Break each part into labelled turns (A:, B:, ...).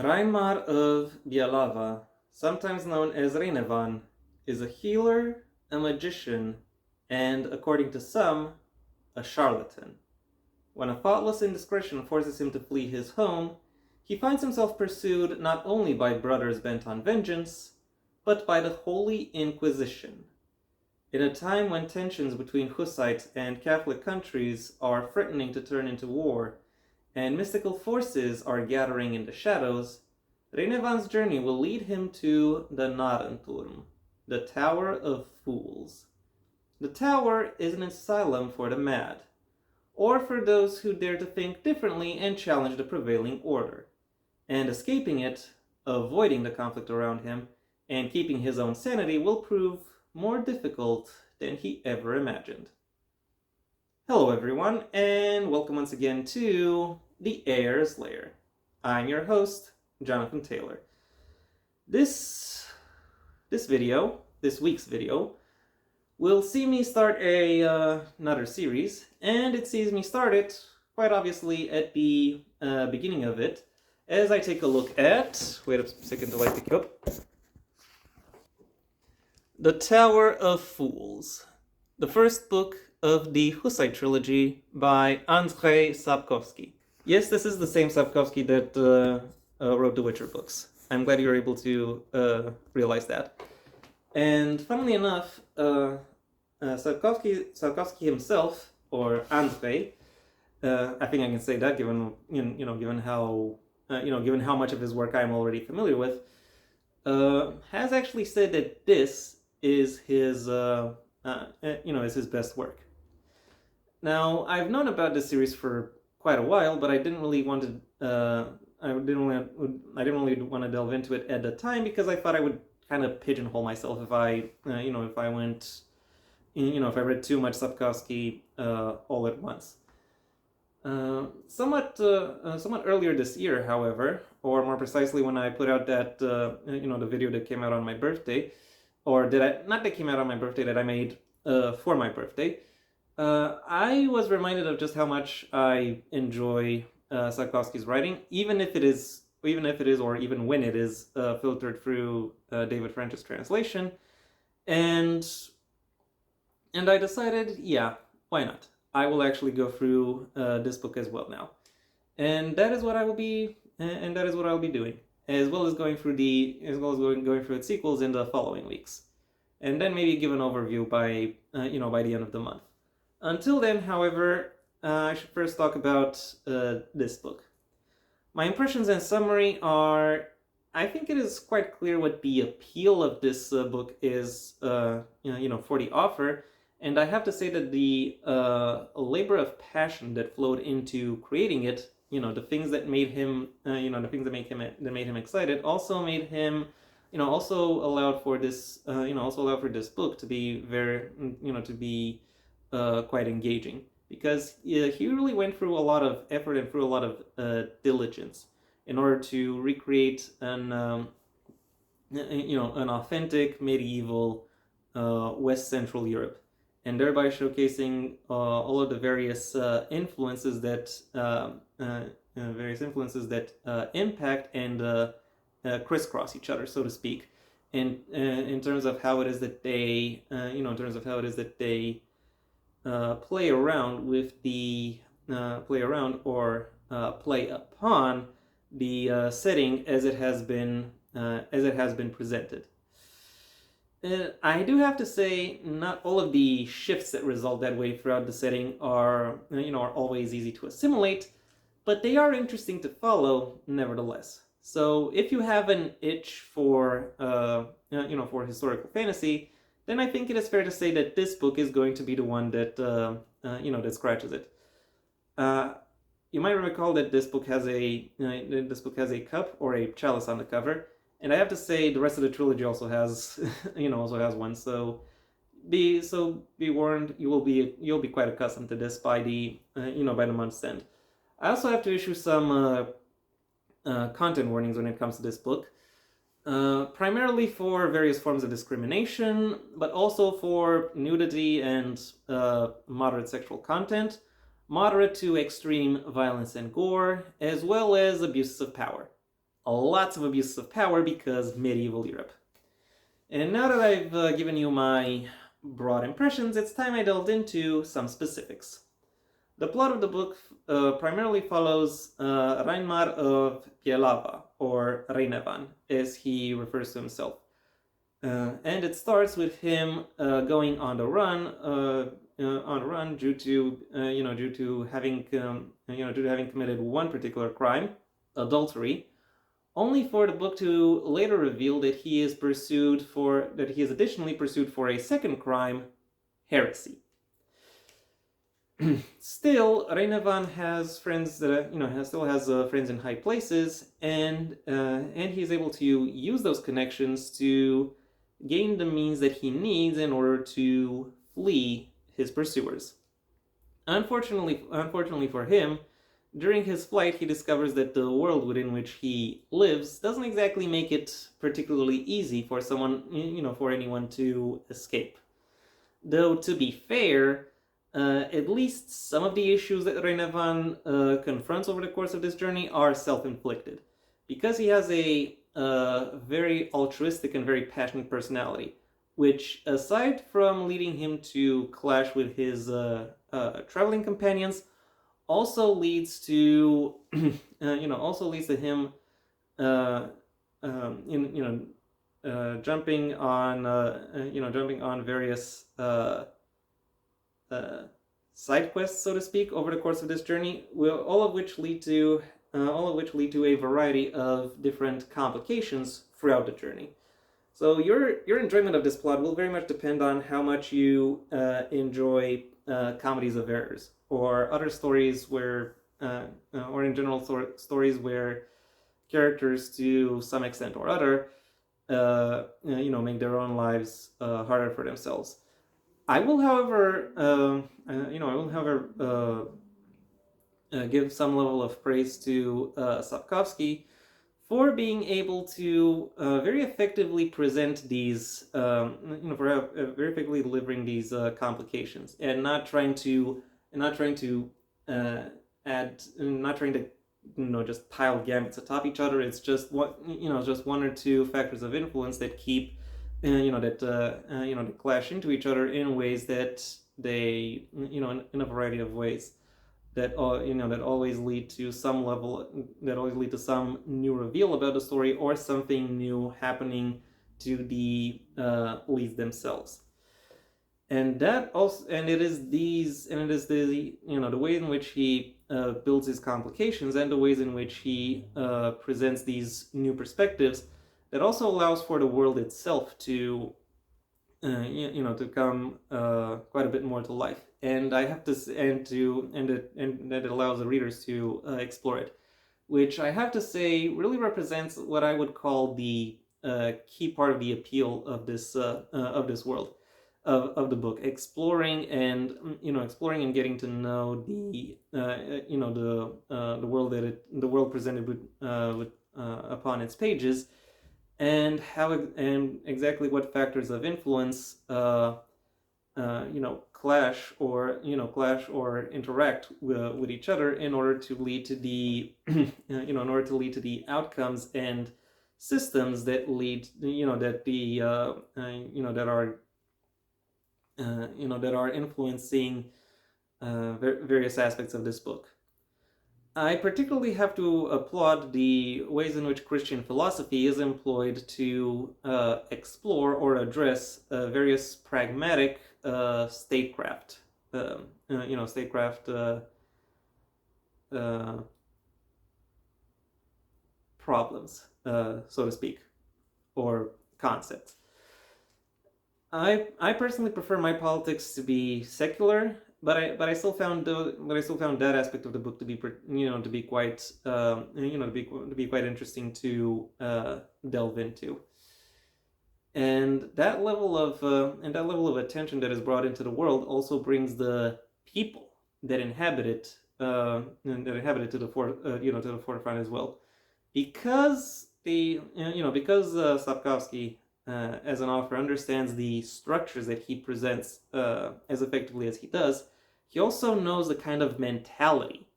A: Reinmar of Bialava, sometimes known as Reinevan, is a healer, a magician, and, according to some, a charlatan. When a thoughtless indiscretion forces him to flee his home, he finds himself pursued not only by brothers bent on vengeance, but by the Holy Inquisition. In a time when tensions between Hussite and Catholic countries are threatening to turn into war, and mystical forces are gathering in the shadows, Reinevan's journey will lead him to the Narrenturm, the Tower of Fools. The tower is an asylum for the mad, or for those who dare to think differently and challenge the prevailing order. And escaping it, avoiding the conflict around him, and keeping his own sanity will prove more difficult than he ever imagined. Hello everyone, and welcome once again to the Heir's Lair. I'm your host, Jonathan Taylor. This week's video, will see me start another series, and it sees me start it quite obviously at the beginning of it, as I take a look at, wait a second till I pick you up, The Tower of Fools, the first book of the Hussite Trilogy by Andrzej Sapkowski. Yes, this is the same Sapkowski that wrote the Witcher books. I'm glad you were able to realize that. And funnily enough, Sapkowski himself, or Andrzej, I think I can say that given how much of his work I'm already familiar with, has actually said that this is his his best work. Now, I've known about this series for quite a while, but I didn't really want to delve into it at the time because I thought I would kind of pigeonhole myself if I read too much Sapkowski all at once. Somewhat earlier this year, however, or more precisely when I put out that the video that came out on my birthday, or that came out on my birthday, that I made for my birthday, I was reminded of just how much I enjoy Sapkowski's writing, even when it is filtered through David French's translation, and I decided, yeah, why not? I will actually go through this book as well now, and that is what I will be doing, as well as going through its sequels in the following weeks, and then maybe give an overview by the end of the month. Until then, however, I should first talk about this book. My impressions and summary are, I think it is quite clear what the appeal of this book is, for the author, and I have to say that the labor of passion that flowed into creating it, the things that made him, that made him excited, also made him, also allowed for this book to be quite engaging, because he really went through a lot of effort and through a lot of diligence in order to recreate an authentic medieval West Central Europe, and thereby showcasing all of the various influences that impact and crisscross each other, so to speak, and in terms of how it is that they play around with the play upon the setting as it has been presented. I do have to say, not all of the shifts that result that way throughout the setting are always easy to assimilate, but they are interesting to follow nevertheless. So if you have an itch for for historical fantasy, then I think it is fair to say that this book is going to be the one that that scratches it. You might recall that this book has a cup or a chalice on the cover, and I have to say the rest of the trilogy also has one. So be warned, you'll be quite accustomed to this by the month's end. I also have to issue some content warnings when it comes to this book. Primarily for various forms of discrimination, but also for nudity and moderate sexual content, moderate to extreme violence and gore, as well as abuses of power. lots of abuses of power because medieval Europe. And now that I've given you my broad impressions, it's time I delved into some specifics. The plot of the book primarily follows Reinmar of Pielava, or Reinevan, as he refers to himself. And it starts with him going on the run due to having committed one particular crime, adultery, only for the book to later reveal that he is additionally pursued for a second crime, heresy. Still, Reinevan has friends that has friends in high places, and he's able to use those connections to gain the means that he needs in order to flee his pursuers. Unfortunately for him, during his flight, he discovers that the world within which he lives doesn't exactly make it particularly easy for anyone to escape. Though, to be fair, at least some of the issues that Reinevan confronts over the course of this journey are self-inflicted, because he has a very altruistic and very passionate personality, which, aside from leading him to clash with his traveling companions, also leads to him jumping on various side quests, so to speak, over the course of this journey, all of which lead to a variety of different complications throughout the journey. So your enjoyment of this plot will very much depend on how much you enjoy comedies of errors, or other stories where, or in general stories where characters, to some extent or other, make their own lives harder for themselves. I will, however, give some level of praise to Sapkowski for being able to very effectively present these, for very effectively delivering these complications, and not trying to just pile gambits atop each other. It's just just one or two factors of influence that keep, that clash into each other in ways that they, in a variety of ways, that always lead to some new reveal about the story, or something new happening to the leads themselves. And it is the way in which he builds his complications, and the ways in which he presents these new perspectives, that also allows for the world itself to to come quite a bit more to life, and that it allows the readers to explore it, which I have to say really represents what I would call the key part of the appeal of this world, of the book, exploring and getting to know the world presented with upon its pages, and exactly what factors of influence clash or interact with each other in order to lead to the outcomes and systems that lead that are influencing various aspects of this book. I particularly have to applaud the ways in which Christian philosophy is employed to explore or address various pragmatic statecraft problems, so to speak, or concepts. I personally prefer my politics to be secular, but I still found that aspect of the book to be quite quite interesting to delve into. And that level of attention that is brought into the world also brings the people that inhabit it to the forefront as well, because Sapkowski, as an author, understands the structures that he presents as effectively as he does. He also knows the kind of mentality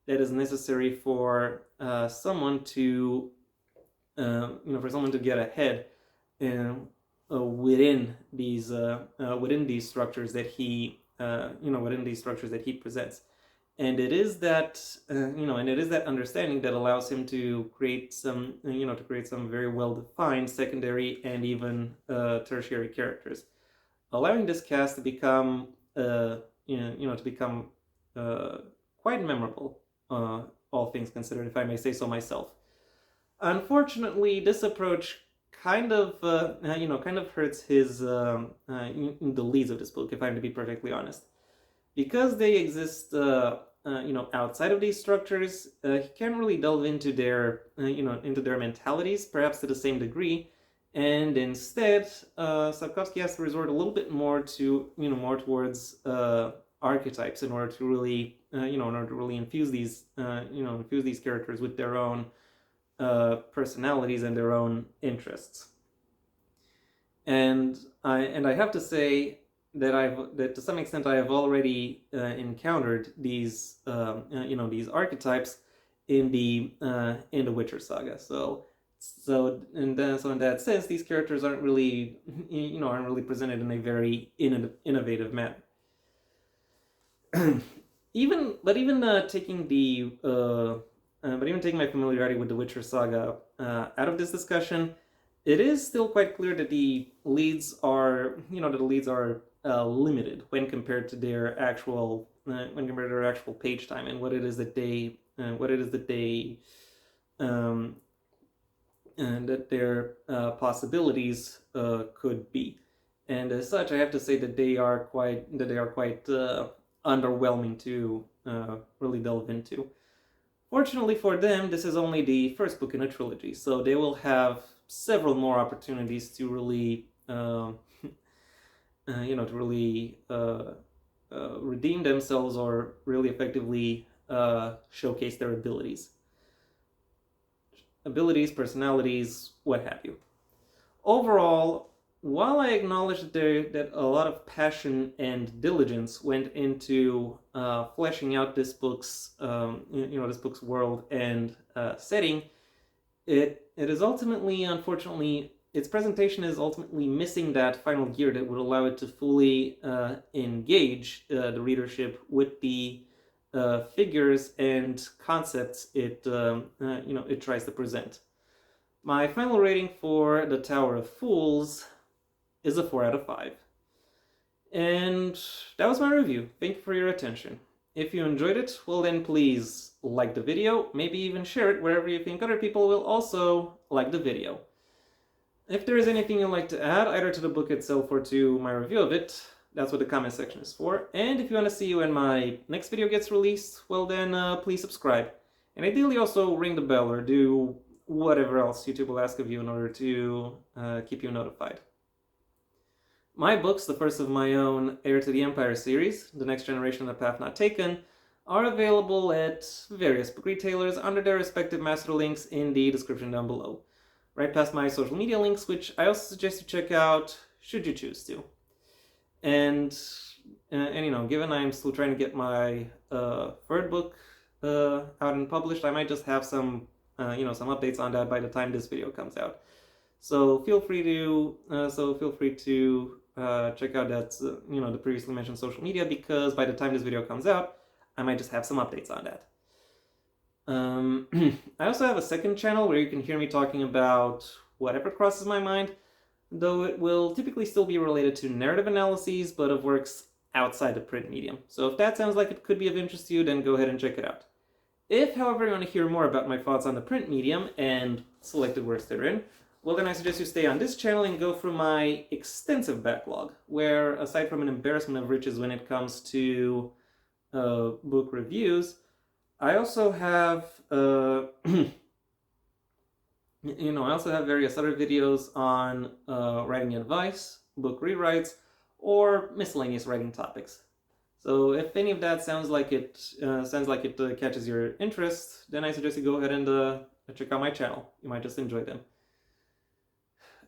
A: that is necessary for someone to for someone to get ahead within these structures that he presents. And it is that understanding that allows him to create some very well defined secondary and even tertiary characters, allowing this cast to become quite memorable, all things considered, if I may say so myself. Unfortunately, this approach kind of hurts his the leads of this book, if I'm to be perfectly honest, because they exist outside of these structures. He can't really delve into their mentalities, perhaps to the same degree, and instead Sapkowski has to resort a little bit more towards archetypes in order to really infuse these characters with their own personalities and their own interests. And I have to say that to some extent I have already encountered these archetypes in the Witcher saga. So in that sense, these characters aren't really presented in a very innovative manner. even taking my familiarity with the Witcher saga out of this discussion, it is still quite clear that the leads are limited when compared to their actual page time and what it is that their possibilities could be. And as such, I have to say that they are quite underwhelming to really delve into. Fortunately for them, this is only the first book in a trilogy, so they will have several more opportunities to really, redeem themselves or really effectively showcase their abilities, personalities, what have you. Overall, while I acknowledge that a lot of passion and diligence went into fleshing out this book's world and setting, it is ultimately, unfortunately, its presentation is ultimately missing that final gear that would allow it to fully engage the readership with the figures and concepts it tries to present. My final rating for The Tower of Fools is a 4 out of 5. And that was my review. Thank you for your attention. If you enjoyed it, well then please like the video, maybe even share it wherever you think other people will also like the video. If there is anything you'd like to add, either to the book itself or to my review of it, that's what the comment section is for. And if you want to see when my next video gets released, well then please subscribe. And ideally also ring the bell or do whatever else YouTube will ask of you in order to keep you notified. My books, the first of my own Heir to the Empire series, The Next Generation of the Path Not Taken, are available at various book retailers under their respective master links in the description down below. Right past my social media links, which I also suggest you check out should you choose to. And given I'm still trying to get my third book out and published, I might just have some updates on that by the time this video comes out. So feel free to check out that the previously mentioned social media, because by the time this video comes out, I might just have some updates on that. I also have a second channel where you can hear me talking about whatever crosses my mind, though it will typically still be related to narrative analyses, but of works outside the print medium. So if that sounds like it could be of interest to you, then go ahead and check it out. If, however, you want to hear more about my thoughts on the print medium and selected works therein, well then I suggest you stay on this channel and go through my extensive backlog, where aside from an embarrassment of riches when it comes to book reviews, I also have various other videos on writing advice, book rewrites, or miscellaneous writing topics. So if any of that sounds like it catches your interest, then I suggest you go ahead and check out my channel. You might just enjoy them.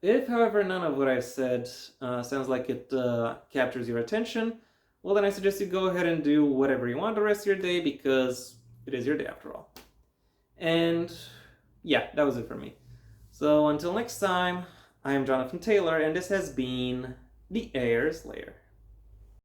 A: If, however, none of what I've said sounds like it captures your attention, well then I suggest you go ahead and do whatever you want the rest of your day, because it is your day after all. And yeah, that was it for me. So until next time, I am Jonathan Taylor, and this has been the Heir's Lair.